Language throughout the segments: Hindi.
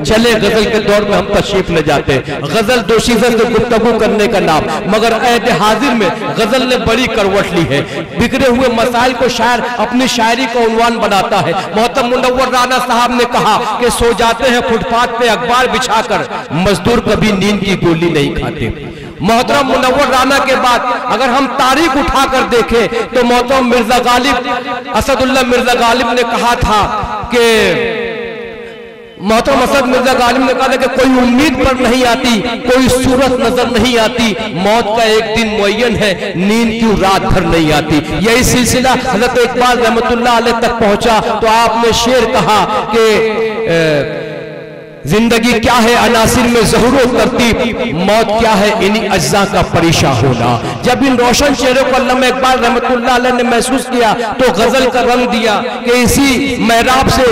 चले गजल के दौर में हम तशरीफ ले जाते। गजल दोशीज़े से गुफ्तगू करने का नाम, मगर ऐद हाजिर में गजल ने बड़ी करवट ली है। बिखरे हुए मसाइल को शायर अपनी शायरी का उन्वान बनाता है। मोहतरम मुनव्वर राना साहब ने कहा कि सो जाते हैं फुटपाथ पे अखबार बिछाकर, मजदूर कभी नींद की गोली नहीं खाते। मोहतरम मुनव्वर राना के बाद अगर हम तारीख उठाकर देखें तो मोहतरम मिर्जा गालिब, असदुल्लाह मिर्जा गालिब ने कहा था कि मोहतरम असद मिर्जा गालिब ने कहा था कि कोई उम्मीद पर नहीं आती, कोई सूरत नजर नहीं आती, मौत का एक दिन मुअय्यन है, नींद क्यों रात भर नहीं आती। यही सिलसिला हज़रत इकबाल रहमतुल्लाह अलैह तक पहुंचा तो आपने शेर कहा कि जिंदगी क्या है अनासिर में ज़हूर तरतीब, मौत क्या है इन्हीं अज्जा का परेशा होना। जब इन रोशन चेहरों को अल्लामा इकबाल रहमतुल्लाह अलैह ने महसूस किया तो गजल का रंग दिया कि इसी महराब से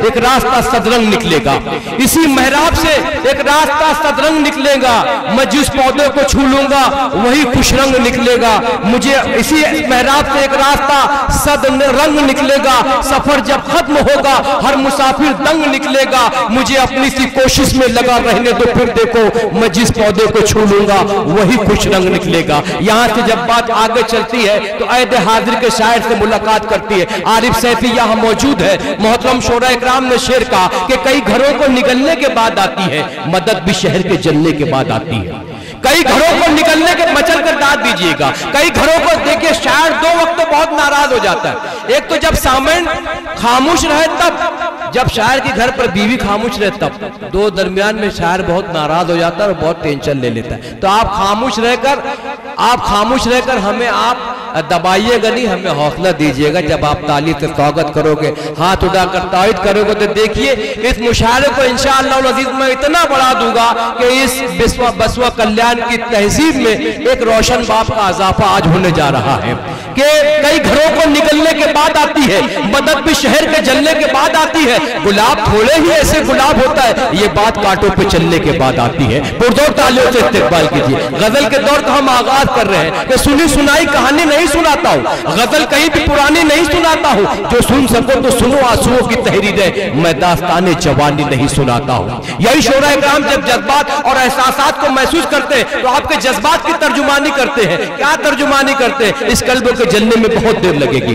एक रास्ता सदरंग निकलेगा, इसी महराब से एक रास्ता सदरंग निकलेगा। मैं जिस पौधे को छू लूंगा वही खुश रंग निकलेगा, मुझे इसी महराब से एक रास्ता सदरंग निकलेगा। सफर जब खत्म होगा हर मुसाफिर दंग निकलेगा, मुझे अपनी कोशिश में लगा रहने तो फिर देखो मैं जिस पौधे को छू लूंगा वही खुश रंग निकलेगा। यहां से जब बात आगे चलती है तो ऐद हाजिर के शायर से मुलाकात करती है। आरिफ सैफी यहां मौजूद है। मोहतरम शोरा इकराम ने शेर कहा कि कई घरों को निगलने के बाद आती है, मदद भी शहर के जलने के बाद आती है। कई घरों को निकलने के मचल कर दाद दीजिएगा। कई घरों को देखिए शायर दो वक्त तो बहुत नाराज हो जाता है। एक तो जब सामन खामोश रहे तब, जब शायर के घर पर बीवी खामोश रहे तब, दो दरमियान में शायर बहुत नाराज हो जाता है और बहुत टेंशन ले लेता है। तो आप खामोश रहकर हमें आप दबाइएगा नहीं, हमें हौसला दीजिएगा। जब आप ताली से स्वागत करोगे, हाथ उठाकर तायद करोगे तो देखिए इस मुशायरे को इंशाअल्लाह अज़ीज़ मैं इतना बढ़ा दूंगा कि इस बसवा कल्याण की तहजीब में एक रोशन बाप का इजाफा आज होने जा रहा है कि कई घरों को निकलने के बाद आती है, मदद भी शहर के जलने के बाद आती है। गुलाब थोड़े ही ऐसे गुलाब होता है, ये बात कांटों पे चलने के बाद आती है। पुरजोर तालियों से इस्तेकबाल कीजिए। गजल के दौर का हम आगाज कर रहे हैं कि सुनी सुनाई कहानी नहीं सुनाता हूँ, गजल कहीं भी पुरानी नहीं सुनाता हूँ, जो सुन सको तो सुनो आंसुओं की तहरीरें, मैं दास्ताने जवानी नहीं सुनाता हूँ। यही शोरा इकराम जब जज्बात और एहसासात को महसूस करते हैं तो आपके जज्बात की तर्जुमानी करते हैं। क्या तर्जुमानी करते हैं? इस कल्ब के जलने में बहुत देर लगेगी,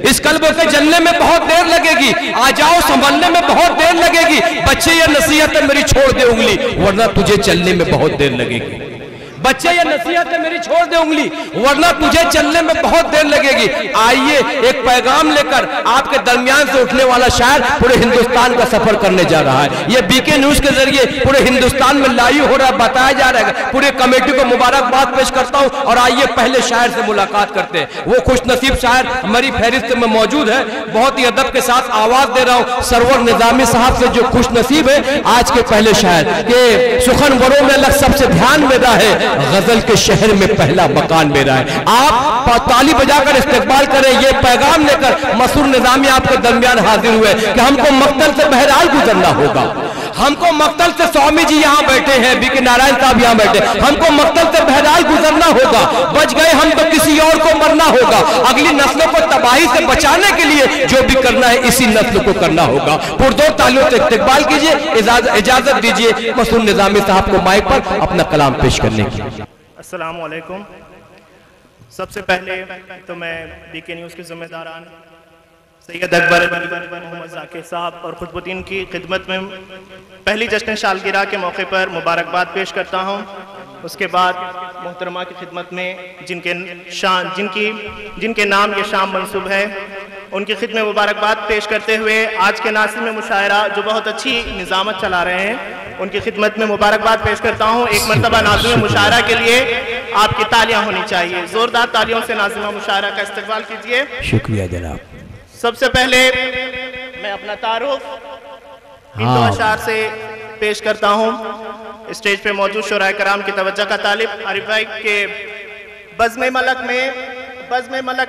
इस कल्ब के जलने में बहुत देर लगेगी, आ जाओ संभलने में बहुत देर लगेगी। बच्चे ये नसीहत है मेरी छोड़ दे उंगली, वरना तुझे चलने में बहुत देर लगेगी। बच्चे ये नसीहत है मेरी छोड़ दे उंगली, वरना तुझे चलने में बहुत देर लगेगी। आइए एक पैगाम लेकर आपके दरमियान से उठने वाला शायर पूरे हिंदुस्तान का सफर करने जा रहा है। ये बीके न्यूज के जरिए पूरे हिंदुस्तान में लाइव हो रहा है, बताया जा रहा है। पूरे कमेटी को मुबारकबाद पेश करता हूँ और आइए पहले शायर से मुलाकात करते हैं। वो खुश नसीब शायर हमारी फहरिस्त में मौजूद है। बहुत ही अदब के साथ आवाज दे रहा हूँ सरवर निजामी साहब से, जो खुश नसीब है आज के पहले शायर के सुखनवरों में अलग सबसे ध्यान मेरा है, गजल के शहर में पहला मकान मेरा है। आप ताली बजाकर इस्तेकबाल करें। ये पैगाम लेकर मसूर निजामी आपके दरमियान हाजिर हुए कि हमको मक्तल से बहरहाल गुजरना होगा। हमको मक्तल से स्वामी जी यहाँ बैठे हैं, बीके नारायण साहब यहाँ बैठे, हमको मक्तल से बहरहाल गुजरना होगा। बच गए हम तो किसी और को मरना होगा। अगली नस्लों को तबाही से बचाने के लिए जो भी करना है इसी नस्ल को करना होगा। पुरजोर तालियों से इस्तेकबाल कीजिए। इजाजत दीजिए मसूर निजामी साहब को माइक पर अपना कलाम पेश करने की। अस्सलामु अलैकुम। सबसे पहले तो मैं बीके न्यूज़ के ज़िम्मेदारान सैयद अकबर मोहम्मद जाकिर साहब और खुतबुद्दीन की खिदमत में पहली जश्न सालगिरह के मौके पर मुबारकबाद पेश करता हूँ। उसके बाद मोहतरमा की खिदमत में जिनके नाम ये शाम मंसूब है उनकी खिदमत में मुबारकबाद पेश करते हुए आज के नासिर में मुशायरा जो बहुत अच्छी निज़ामत चला रहे हैं उनकी खिदमत में मुबारकबाद पेश करता हूँ। एक मरतबा नाज़िम मुशायरा के लिए आपकी तालियां होनी चाहिए। जोरदार तालियों से नाज़िम मुशायरा का इस्तकबाल कीजिए। शुक्रिया जनाब। सबसे पहले मैं अपना तारुफ इन दो अशार से पेश करता हूँ। स्टेज पे मौजूद शोराए कराम की तवज्जो का तालिब आरिफ भाई के बज़्म मलक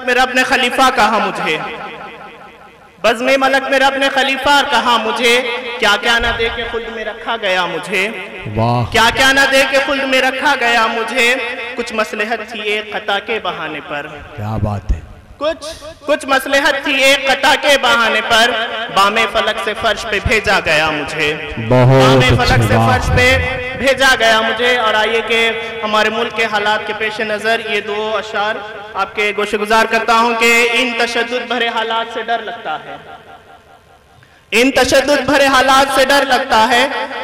में रब ने खलीफा कहा मुझे, बज़्म मलक में रब ने खलीफा कहा मुझे, क्या क्या ना दे के खुल्द में रखा गया मुझे, क्या क्या ना दे के खुल्द में रखा गया मुझे, कुछ मसलहत थी एक खता के बहाने पर। क्या बात है। कुछ मसलहत थी एक कता के बहाने पर, बामे फलक से फर्श पे भेजा गया मुझे, बामे फलक से फर्श पे भेजा गया मुझे। और आइए कि हमारे मुल्क के हालात के पेश नज़र ये दो अशार आपके गोशेगुजार करता हूँ कि इन तशद्दुद भरे हालात से डर लगता है, इन तशद्दुद भरे हालात से डर लगता है,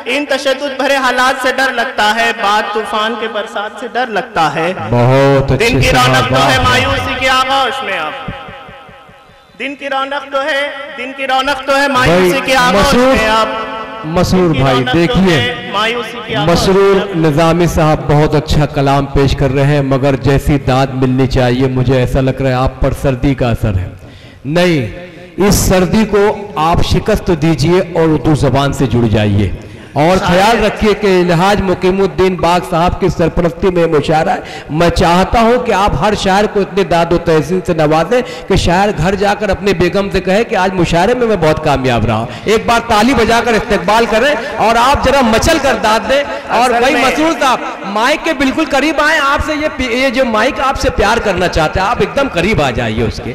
इन तशद्दुद भरे हालात से डर लगता है, बाद तूफान के बरसात से डर लगता है। बहुत दिन की रौनक तो है मायूसी के आगोश में, अब दिन की रौनक तो है, दिन की रौनक तो है मायूसी के आगोश में। अब मसरूर भाई देखिए, मसरूर निज़ामी साहब बहुत अच्छा कलाम पेश कर रहे हैं, मगर जैसी दाद मिलनी चाहिए मुझे ऐसा लग रहा है आप पर सर्दी का असर है। नहीं, इस सर्दी को आप शिकस्त दीजिए और उर्दू जबान से जुड़ जाइए। और ख्याल रखिए कि इल्हाज मुकीमुद्दीन बाग साहब की सरपरस्ती में मुशायरा है। मैं चाहता हूं कि आप हर शायर को इतने दाद और तहसीन से नवाजें कि शायर घर जाकर अपने बेगम से कहे कि आज मुशायरे में मैं बहुत कामयाब रहा। एक बार ताली बजाकर इस्तेकबाल करें और आप जरा मचल कर दाद दें। और वही मसरूर साहब माइक के बिल्कुल करीब आए, आपसे ये जो माइक आपसे प्यार करना चाहते हैं, आप एकदम करीब आ जाइए, उसके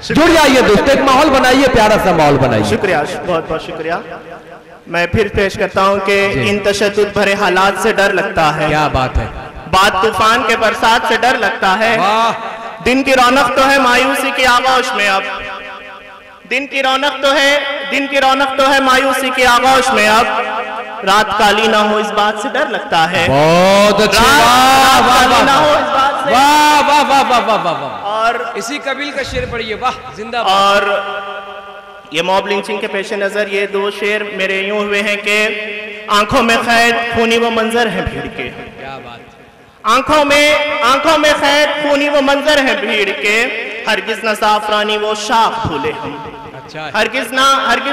जुड़ जाइए दोस्तों, एक माहौल बनाइए, प्यारा सा माहौल बनाइए। शुक्रिया, बहुत बहुत शुक्रिया। मैं फिर पेश करता हूं कि इन तशद्दुद भरे हालात से डर लगता है। क्या बात है। बाद तूफान के बरसात से डर लगता है। दिन की रौनक तो है मायूसी के आगोश में, अब दिन की रौनक तो है, दिन की रौनक तो है मायूसी के आगोश में, अब रात काली ना हो इस बात से डर लगता है। बहुत अच्छा, रात काली ना हो इस बात से। वाह वाह वाह वाह वाह वाह वाह। और इसी कबील का शेर पढ़िए, वाह जिंदाबाद। और ये मॉब लिंचिंग के पेश नजर ये दो शेर मेरे यूं हुए हैं कि आंखों में खैर खूनी वो मंजर है भीड़ के। क्या बात। आंखों में खैर खूनी वो मंजर है भीड़ के, हरगिज न जाफरानी वो शाख भूले हम। अच्छा। हरगिज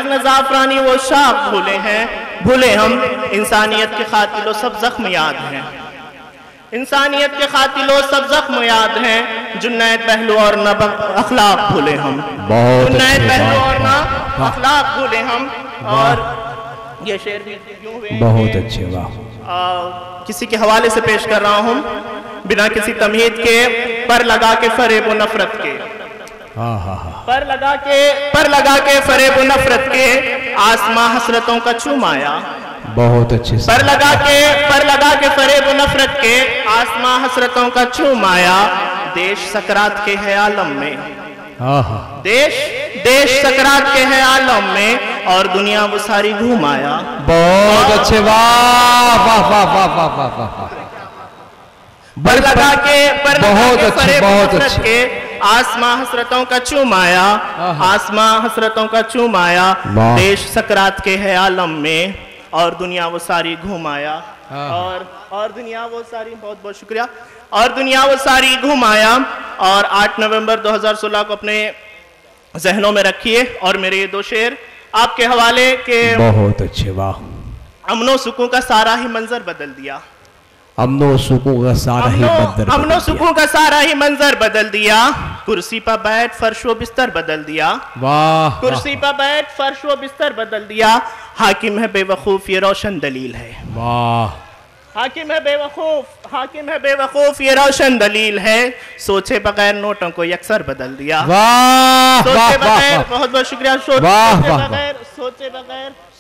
न जाफरानी वो शाख भूले हम। इंसानियत के खातिलों सब जख्म याद हैं, इंसानियत के खातिलों सब जख्म याद हैं। जुन्नैद पहलू और न अखलाक भूले हम, जुन्नैद पहलू और न अखलाक भूले हम। और ये शेर भी यूं हुए बहुत अच्छे, वाह। किसी के हवाले से पेश कर रहा हूं, बिना किसी तमहीद के, पर लगा के फरेब नफरत के, पर लगा के फरेब नफरत के, आसमां हसरतों का चूमाया। बहुत अच्छे। पर लगा के फरेब नफरत के, आसमां हसरतों का चूमाया। देश सकरात के है आलम में, देश सकरात के है आलम में, और दुनिया वो सारी घुमाया। बहुत अच्छे, वाह वाह वाह वाह वाह वाह वाह। पर लगा के बहुत अच्छे, बहुत अच्छे। आसमां हसरतों का चूमाया, आसमां हसरतों का चूमाया। देश सकरात के है आलम में, और दुनिया वो सारी घुमाया। और दुनिया वो सारी, बहुत बहुत शुक्रिया। और दुनिया वो सारी घुमाया। और 8 नवंबर 2016 को अपने जहनों में रखिए। और मेरे ये दो शेर आपके हवाले के। बहुत अच्छे, वाह। अमनो सुकून का सारा ही मंजर बदल दिया, अमनो सुकून का सारा ही मंजर, अमनो सुकून का सारा ही मंजर बदल दिया। कुर्सी पर बैठ फर्श व बिस्तर बदल दिया, वाह। कुर्सी पर बैठ फर्श व बिस्तर बदल दिया। हाकिम है बेवकूफ ये रोशन दलील है, वाह। हाकिम है बेवकूफ ये रोशन दलील है। सोचे बगैर नोटों को यकसर बदल दिया, वाह। सोचे बगैर, बहुत बहुत शुक्रिया।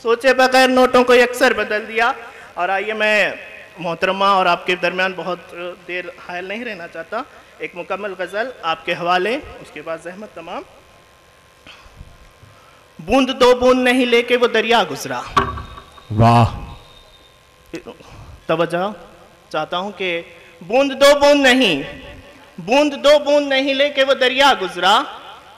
सोचे बगैर नोटों को यकसर बदल दिया। और आइए, मैं मोहतरमा और आपके दरमियान बहुत देर हायल नहीं रहना चाहता। एक मुकम्मल गजल आपके हवाले, उसके बाद जहमत तमाम। बूंद दो बूंद नहीं लेके वो दरिया गुजरा, वाह। तवज्जो चाहता हूं कि बूंद दो बूंद नहीं लेके वो दरिया गुजरा,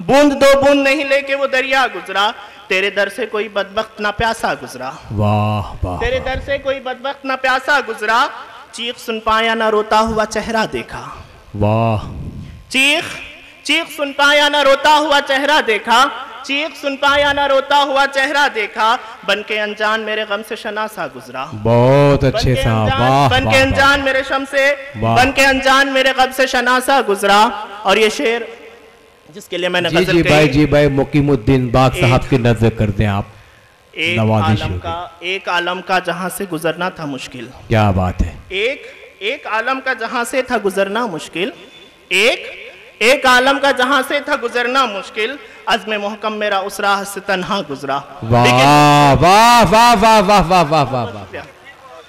बूंद दो बूंद नहीं लेके वो दरिया गुजरा। तेरे दर से कोई बदबख्त ना प्यासा गुजरा, वाह वाह। तेरे दर से कोई बदबख्त ना प्यासा गुजरा। चीख सुन पाया ना रोता हुआ चेहरा देखा, वाह। चीख सुन पाया ना रोता हुआ चेहरा देखा, चीख सुन पाया ना रोता हुआ चेहरा देखा। बन के अनजान मेरे गम से शनासा गुजरा, बहुत अच्छे साहब, वाह। बन के अनजान मेरे शम से, बन के अनजान मेरे गम से शनासा गुजरा। और ये शेर जिसके लिए मैंने जी भाई मुकीमुद्दीन बाग साहब की नजर कर दें आप। एक आलम का जहां से गुजरना था मुश्किल, क्या बात है। एक आलम का जहां से था गुजरना मुश्किल, एक आलम का जहां से था गुजरना मुश्किल, अज़्म मोहकम मेरा उस राह से तन्हा गुजरा। वाह वाह वाह वाह वाह वाह वाह वाह वाह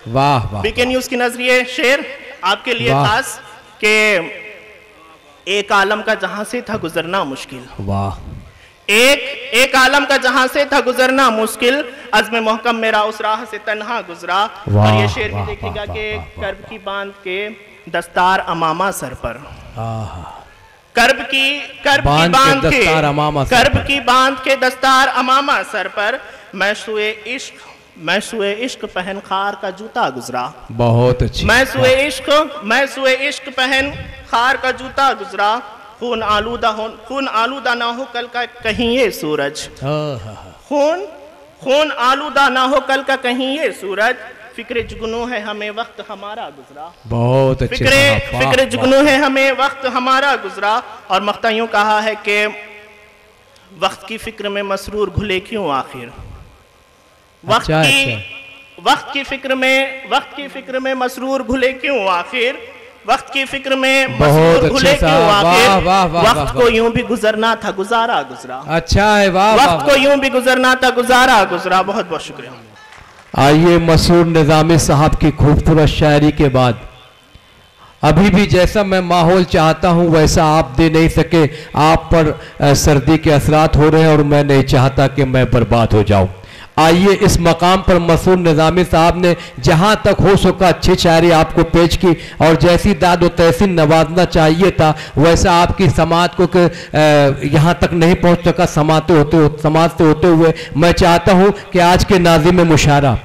वाह वाह। बीके न्यूज की नजरिए शेर आपके लिए खास के एक आलम का जहां से था गुजरना मुश्किल। वाह। एक आलम का जहां से था गुजरना मुश्किल, अज़्म मोहकम मेरा उस राह से तन्हा गुजरा। और ये शेर भी देखिएगा कि कर्ब की बांध के दस्तार अमामा सर पर, कर्ब की बांध के दस्तार अमामा सर पर, मैं सुए इश्क पहन खार का जूता गुजरा। बहुत अच्छी। मैं सुए इश्क पहन खार का जूता गुजरा। खून आलूदा ना हो कल का कहीं ये सूरज, खून आलूदा ना हो कल का कहीं ये सूरज। फिक्र जुगनू है हमें वक्त हमारा गुजरा। बहुत अच्छे। फिक्र जुगनू है हमें वक्त हमारा गुजरा। और मख्ता यूं कहा है कि वक्त की फिक्र में मसरूर भूले क्यों आखिर, वक्त की फिक्र में मसरूर भूले क्यों आखिर, वक्त की फिक्र में मसरूर भूले क्यों आखिर। वक्त को यूं भी गुजरना था गुजारा गुजरा। अच्छा है, वाह। वक्त को यूं भी गुजरना था गुजारा गुजरा। बहुत बहुत शुक्रिया। आइए मसूर निज़ामी साहब की खूबसूरत शायरी के बाद अभी भी जैसा मैं माहौल चाहता हूं वैसा आप दे नहीं सके। आप पर सर्दी के असरात हो रहे हैं और मैं नहीं चाहता कि मैं बर्बाद हो जाऊं। आइए इस मकाम पर मसूर निज़ामी साहब ने जहां तक हो सका अच्छी शायरी आपको पेश की और जैसी दाद व तहसीन नवाजना चाहिए था वैसा आपकी समाज को यहां तक नहीं पहुंच सका। समाज से होते हुए मैं चाहता हूं कि आज के नाज़िम मुशायरा